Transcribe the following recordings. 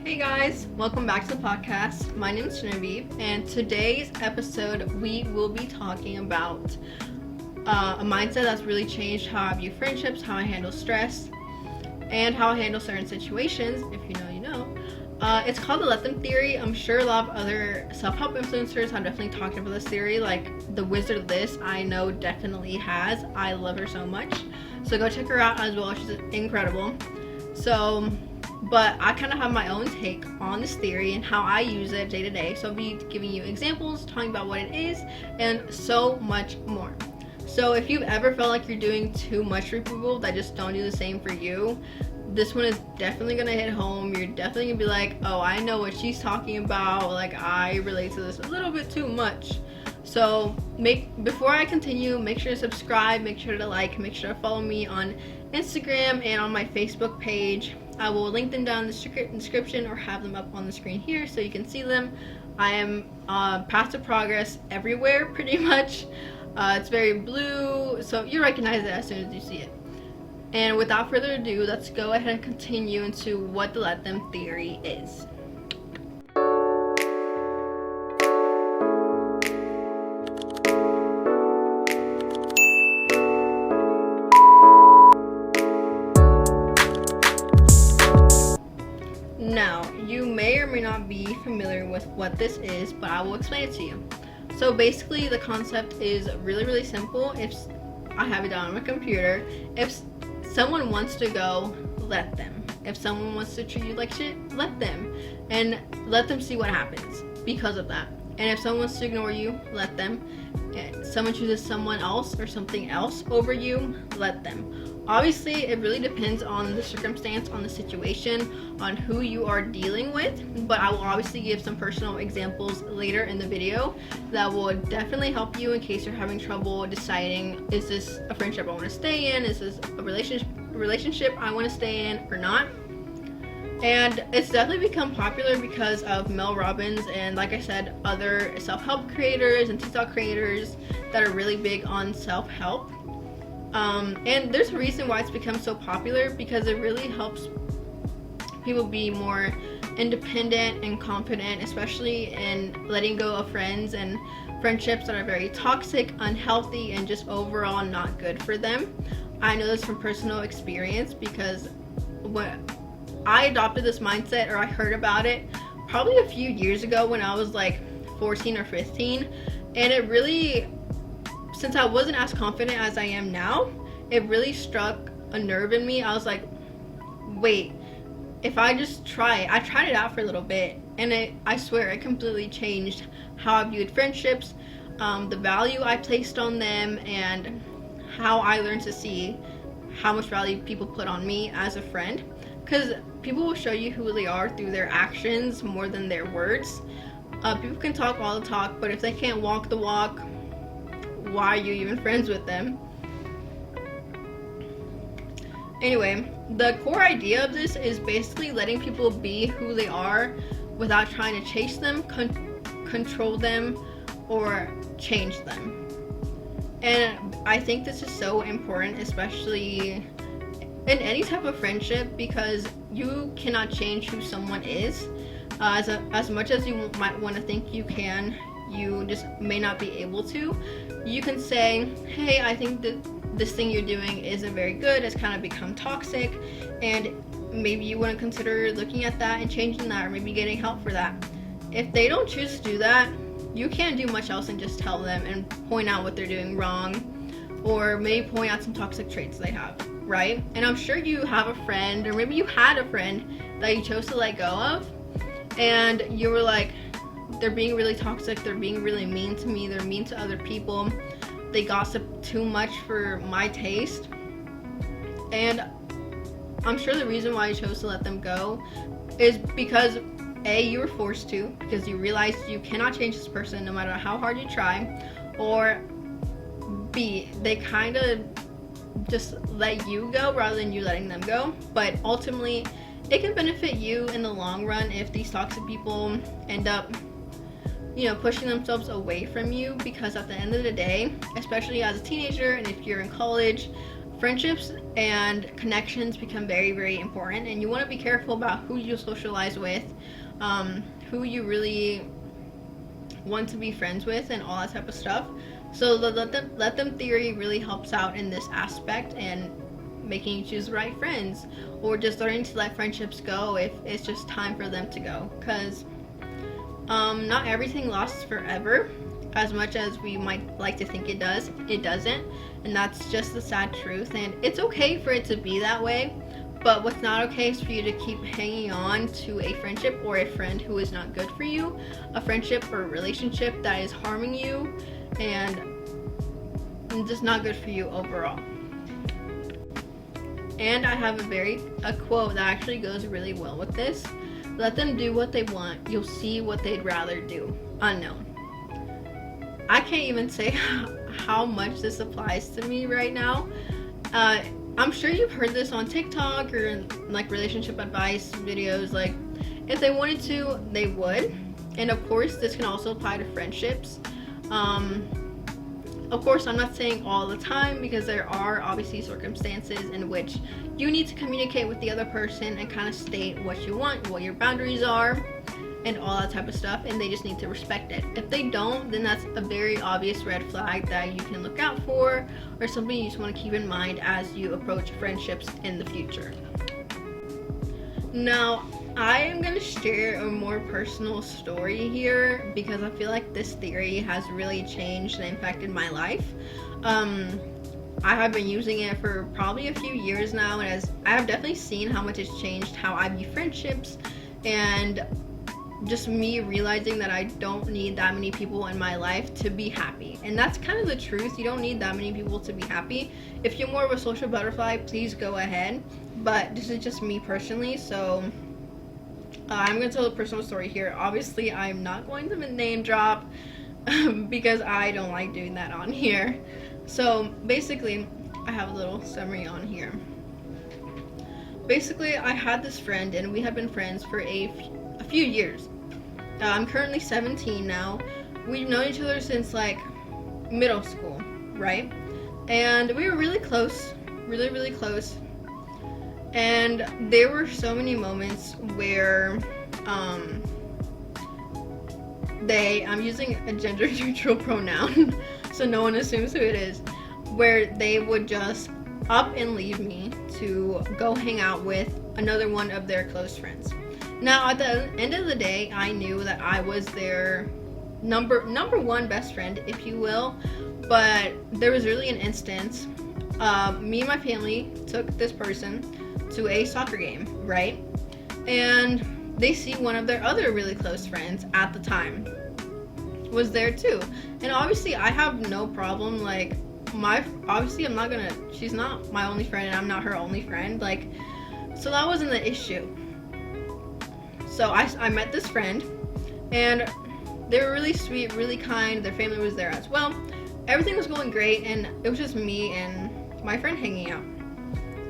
Hey guys, welcome back to the podcast. My name is Genevieve, and today's episode we will be talking about a mindset that's really changed how I view friendships, how I handle stress, and how I handle certain situations. If you know, you know. It's called the let them theory. I'm sure a lot of other self-help influencers have definitely talked about this theory. Like the Wizard Liz, I know definitely has. I love her so much. So go check her out as well. She's incredible. But I kind of have my own take on this theory and how I use it day to day. So I'll be giving you examples, talking about what it is, and so much more. So if you've ever felt like you're doing too much for people that just don't do the same for you, this one is definitely gonna hit home. You're definitely gonna be like, oh, I know what she's talking about. Like, I relate to this a little bit too much. So before I continue, make sure to subscribe, make sure to like, make sure to follow me on Instagram and on my Facebook page. I will link them down in the description or have them up on the screen here so you can see them. I am path to progress everywhere pretty much. It's very blue, so you recognize it as soon as you see it. And without further ado, let's go ahead and continue into what the let them theory is. Now, you may or may not be familiar with what this is, but I will explain it to you. So basically, the concept is really simple. If I have it down on my computer, if someone wants to go, let them. If someone wants to treat you like shit, let them. And let them see what happens because of that. And if someone wants to ignore you, let them. If someone chooses someone else or something else over you, let them. Obviously, it really depends on the circumstance, on the situation, on who you are dealing with, but I will obviously give some personal examples later in the video that will definitely help you in case you're having trouble deciding, is this a friendship I want to stay in, is this a relationship I want to stay in or not. And it's definitely become popular because of Mel Robbins and, like I said, other self-help creators and TikTok creators that are really big on self-help. And there's a reason why it's become so popular, because it really helps people be more independent and confident, especially in letting go of friends and friendships that are very toxic, unhealthy, and just overall not good for them. I know this from personal experience because when I adopted this mindset, or I heard about it probably a few years ago when I was like 14 or 15, and it really, since I wasn't as confident as I am now, it really struck a nerve in me. I was like, wait, if I just I tried it out for a little bit, and I swear it completely changed how I viewed friendships, the value I placed on them, and how I learned to see how much value people put on me as a friend. Because people will show you who they are through their actions more than their words. People can talk all the talk, but if they can't walk the walk, why are you even friends with them? Anyway, the core idea of this is basically letting people be who they are without trying to chase them, control them, or change them. And I think this is so important, especially in any type of friendship, because you cannot change who someone is. As much as you might want to think you can, you just may not be able to. You can say, hey, I think that this thing you're doing isn't very good, it's kind of become toxic, and maybe you want to consider looking at that and changing that, or maybe getting help for that. If they don't choose to do that, you can't do much else than just tell them and point out what they're doing wrong, or maybe point out some toxic traits they have, right? And I'm sure you have a friend, or maybe you had a friend that you chose to let go of, and you were like, they're being really toxic, they're being really mean to me, they're mean to other people, they gossip too much for my taste. And I'm sure the reason why you chose to let them go is because A, you were forced to, because you realized you cannot change this person no matter how hard you try, or B, they kind of just let you go rather than you letting them go. But ultimately, it can benefit you in the long run if these toxic people end up pushing themselves away from you, because at the end of the day, especially as a teenager, and if you're in college, friendships and connections become very, very important, and you want to be careful about who you socialize with, who you really want to be friends with, and all that type of stuff. So the let them theory really helps out in this aspect and making you choose the right friends, or just learning to let friendships go if it's just time for them to go. Because not everything lasts forever, as much as we might like to think it does. It doesn't, and that's just the sad truth. And it's okay for it to be that way, but what's not okay is for you to keep hanging on to a friendship or a friend who is not good for you, a friendship or a relationship that is harming you and just not good for you overall. And I have a quote that actually goes really well with this. Let them do what they want. You'll see what they'd rather do. Unknown. I can't even say how much this applies to me right now. I'm sure you've heard this on TikTok or in like relationship advice videos. Like, if they wanted to, they would. And of course, this can also apply to friendships. Of course, I'm not saying all the time, because there are obviously circumstances in which you need to communicate with the other person and kind of state what you want, what your boundaries are, and all that type of stuff, and they just need to respect it. If they don't, then that's a very obvious red flag that you can look out for, or something you just want to keep in mind as you approach friendships in the future. Now, I am going to share a more personal story here, because I feel like this theory has really changed and impacted my life. I have been using it for probably a few years now, and as I have definitely seen how much it's changed how I view friendships, and just me realizing that I don't need that many people in my life to be happy. And that's kind of the truth. You don't need that many people to be happy. If you're more of a social butterfly, please go ahead. But this is just me personally, so I'm going to tell a personal story here. Obviously, I'm not going to name drop because I don't like doing that on here. So basically, I have a little summary on here. Basically, I had this friend, and we had been friends for a few years. I'm currently 17 now. We've known each other since like middle school, right? And we were really close, really, really close. And there were so many moments where I'm using a gender neutral pronoun so no one assumes who it is, where they would just up and leave me to go hang out with another one of their close friends. Now, at the end of the day, I knew that I was their number one best friend, if you will. But there was really an instance, me and my family took this person to a soccer game, right? And they see one of their other really close friends at the time was there too. And obviously, I have no problem, like, she's not my only friend and I'm not her only friend, like, so that wasn't the issue. So I met this friend, and they were really sweet, really kind. Their family was there as well. Everything was going great, and it was just me and my friend hanging out.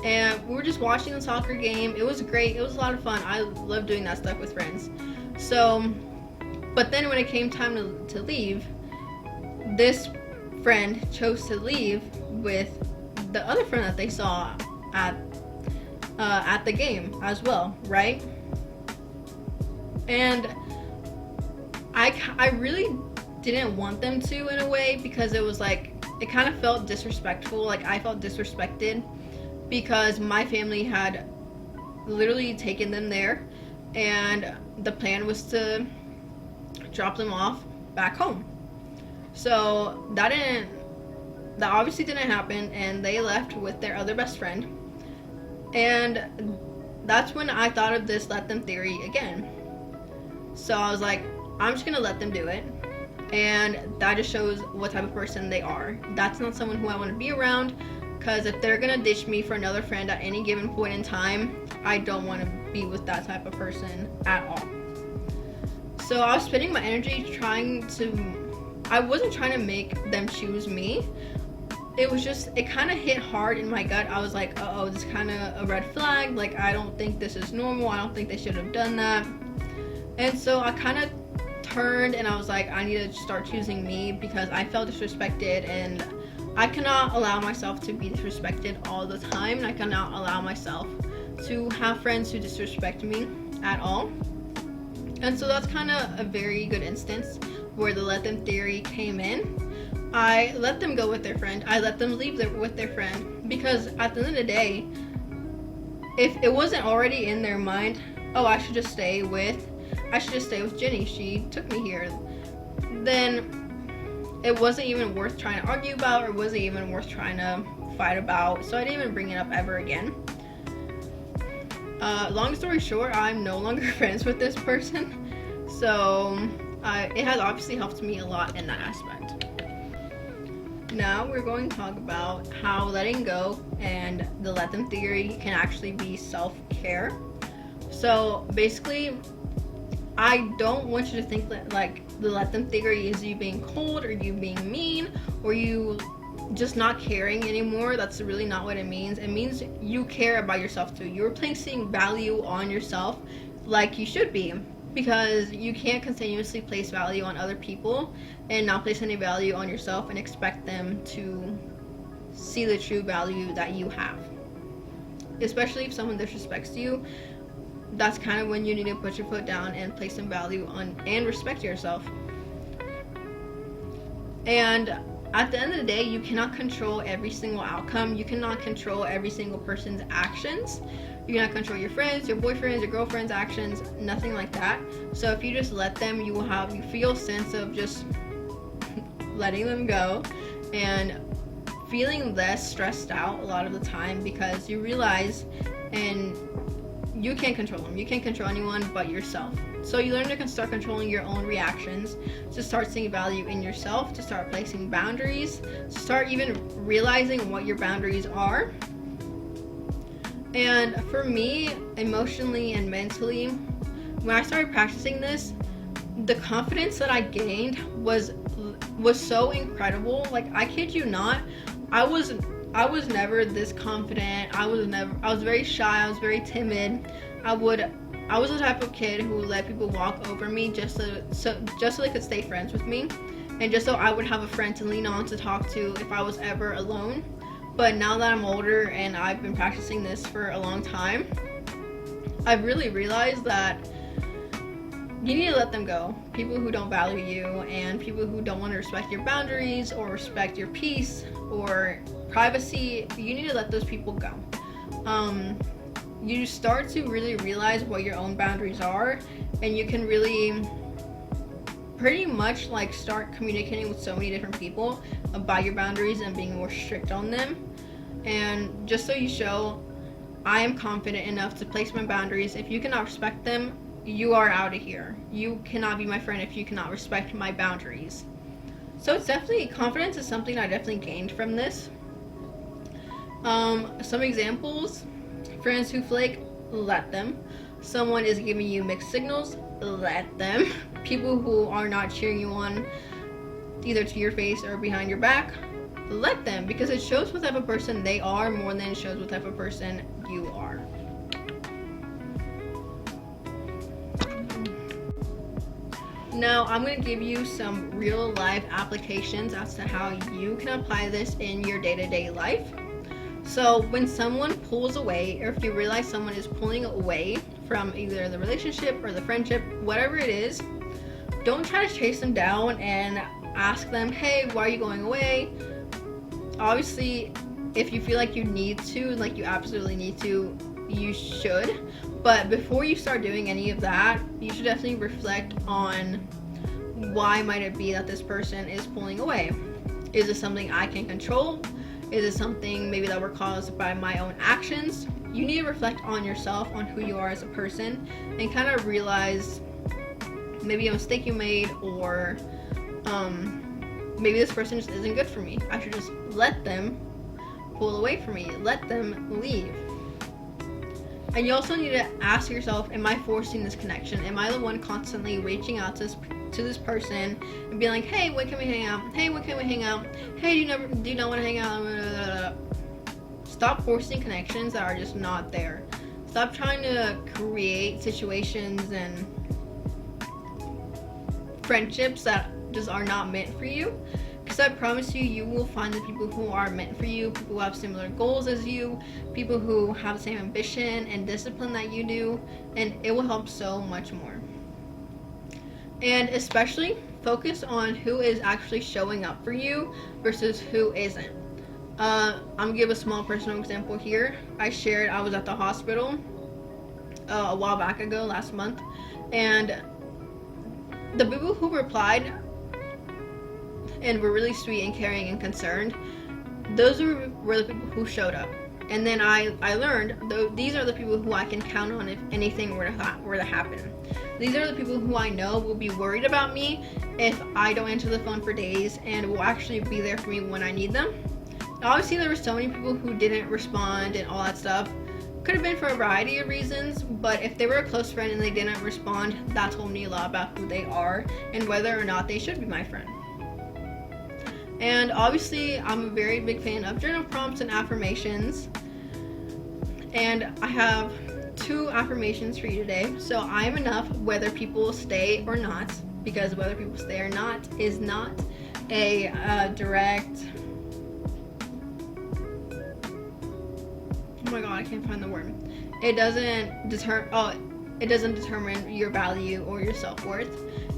And we were just watching the soccer game. It was great. It was a lot of fun. I love doing that stuff with friends. So, but then when it came time to leave, this friend chose to leave with the other friend that they saw at the game as well, right? And I really didn't want them to, in a way, because it was like, it kind of felt disrespectful. Like, I felt disrespected because my family had literally taken them there, and the plan was to drop them off back home. So that obviously didn't happen, and they left with their other best friend. And that's when I thought of this let them theory again. So I was like, I'm just gonna let them do it, and that just shows what type of person they are. That's not someone who I want to be around, because if they're gonna ditch me for another friend at any given point in time, I don't want to be with that type of person at all. So I was spending my energy I wasn't trying to make them choose me. It kind of hit hard in my gut. I was like, uh-oh, this is kind of a red flag. Like, I don't think this is normal. I don't think they should have done that. And so I kind of turned, and I was like, I need to start choosing me, because I felt disrespected, and I cannot allow myself to be disrespected all the time, and I cannot allow myself to have friends who disrespect me at all. And so that's kind of a very good instance where the let them theory came in. I let them go with their friend. I let them leave with their friend, because at the end of the day, if it wasn't already in their mind, oh, I should just stay with Jenny, she took me here, then it wasn't even worth trying to argue about, or wasn't even worth trying to fight about. So I didn't even bring it up ever again. Long story short, I'm no longer friends with this person. So it has obviously helped me a lot in that aspect. Now we're going to talk about how letting go and the let them theory can actually be self-care. So basically, I don't want you to think that like the let them theory is you being cold or you being mean or you just not caring anymore. That's really not what it means. It means you care about yourself too. You're placing value on yourself like you should be, because you can't continuously place value on other people and not place any value on yourself and expect them to see the true value that you have. Especially if someone disrespects you, that's kind of when you need to put your foot down and place some value on and respect yourself. And at the end of the day, you cannot control every single outcome. You cannot control every single person's actions. You cannot control your friends, your boyfriends, your girlfriend's actions, nothing like that. So if you just let them, you feel a sense of just letting them go and feeling less stressed out a lot of the time, because you realize and you can't control them. You can't control anyone but yourself. So you learn to start controlling your own reactions, to start seeing value in yourself, to start placing boundaries, to start even realizing what your boundaries are. And for me, emotionally and mentally, when I started practicing this, the confidence that I gained was so incredible. Like, I kid you not, I was never this confident. I was very shy. I was very timid. I was the type of kid who would let people walk over me just so they could stay friends with me, and just so I would have a friend to lean on, to talk to if I was ever alone. But now that I'm older and I've been practicing this for a long time, I've really realized that you need to let them go. People who don't value you and people who don't want to respect your boundaries or respect your peace or privacy, you need to let those people go. You start to really realize what your own boundaries are, and you can really pretty much like start communicating with so many different people about your boundaries and being more strict on them. And just so you show, I am confident enough to place my boundaries. If you cannot respect them, you are out of here. You cannot be my friend if you cannot respect my boundaries. So it's definitely, confidence is something I definitely gained from this. Some examples: friends who flake, let them. Someone is giving you mixed signals, let them. People who are not cheering you on, either to your face or behind your back, let them, because it shows what type of person they are more than it shows what type of person you are. Now, I'm going to give you some real life applications as to how you can apply this in your day-to-day life. So when someone pulls away, or if you realize someone is pulling away from either the relationship or the friendship, whatever it is, don't try to chase them down and ask them, hey, why are you going away? Obviously, if you feel like you need to, like you absolutely need to, you should. But before you start doing any of that, you should definitely reflect on why might it be that this person is pulling away. Is it something I can control? Is it something maybe that were caused by my own actions? You need to reflect on yourself, on who you are as a person, and kind of realize maybe a mistake you made, or maybe this person just isn't good for me. I should just let them pull away from me, let them leave. And you also need to ask yourself, am I forcing this connection? Am I the one constantly reaching out to this person and being like, hey, when can we hang out? Hey, when can we hang out? Hey, do you not want to hang out? Stop forcing connections that are just not there. Stop trying to create situations and friendships that just are not meant for you, Because I promise you, you will find the people who are meant for you, people who have similar goals as you, people who have the same ambition and discipline that you do, and it will help so much more. And especially focus on who is actually showing up for you versus who isn't. I'm gonna give a small personal example here. I was at the hospital a while back ago, last month, and the people who replied and were really sweet and caring and concerned, those were the people who showed up. And then I learned, though, these are the people who I can count on if anything were to happen. These are the people who I know will be worried about me if I don't answer the phone for days, and will actually be there for me when I need them. Obviously, there were so many people who didn't respond and all that stuff. Could have been for a variety of reasons, but if they were a close friend and they didn't respond, that told me a lot about who they are and whether or not they should be my friend. And obviously, I'm a very big fan of journal prompts and affirmations. And I have 2 affirmations for you today. So I am enough whether people stay or not, because whether people stay or not is not a direct... Oh my god, I can't find the word. It doesn't determine your value or your self-worth.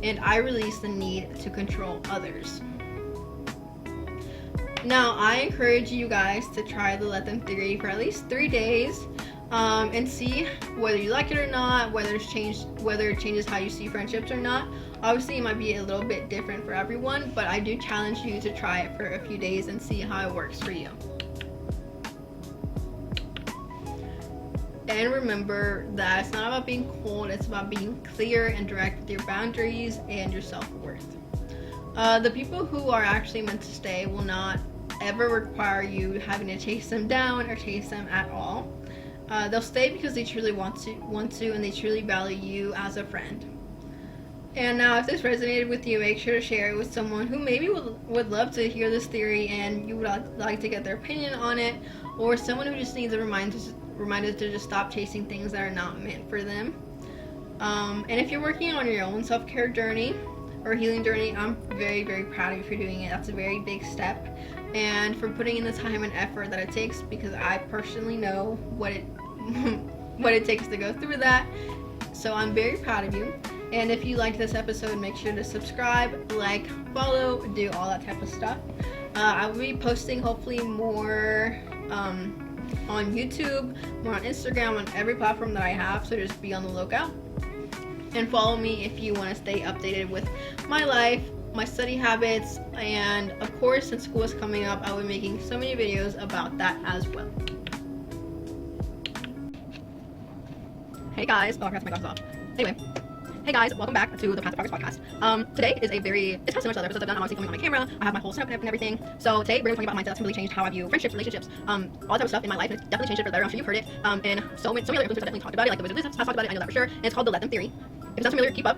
And I release the need to control others. Now, I encourage you guys to try the Let Them theory for at least 3 days, and see whether you like it or not, whether it changes how you see friendships or not. Obviously, it might be a little bit different for everyone, but I do challenge you to try it for a few days and see how it works for you. And remember that it's not about being cold, it's about being clear and direct with your boundaries and your self-worth. The people who are actually meant to stay will not ever require you having to chase them down or chase them at all. They'll stay because they truly want to, and they truly value you as a friend. And now, if this resonated with you, make sure to share it with someone who maybe would love to hear this theory and you would like to get their opinion on it, or someone who just needs a reminder to just stop chasing things that are not meant for them. And if you're working on your own self-care journey or healing journey, I'm very, very proud of you for doing it. That's a very big step, and for putting in the time and effort that it takes, because I personally know what it takes to go through that. So I'm very proud of you. And if you liked this episode, make sure to subscribe, like, follow, do all that type of stuff. I will be posting hopefully more on YouTube, more on Instagram, on every platform that I have, so just be on the lookout. And follow me if you want to stay updated with my life, my study habits, and of course, since school is coming up, I will be making so many videos about that as well. Hey guys, oh, I forgot to take my glasses off. Anyway, hey guys, welcome back to the Path to Progress podcast. Today is it's kind of similar to other episodes I've done. I'm obviously filming on my camera. I have my whole setup and everything. So today we're going to talk about mindset. That's really changed how I view friendships, relationships, all that type of stuff in my life. And it's definitely changed it for the better. I'm sure you've heard it. And so many other influencers have definitely talked about it. Like the Wizard of Liz has talked about it. I know that for sure. And it's called the Let Them theory. If it sounds familiar, keep up.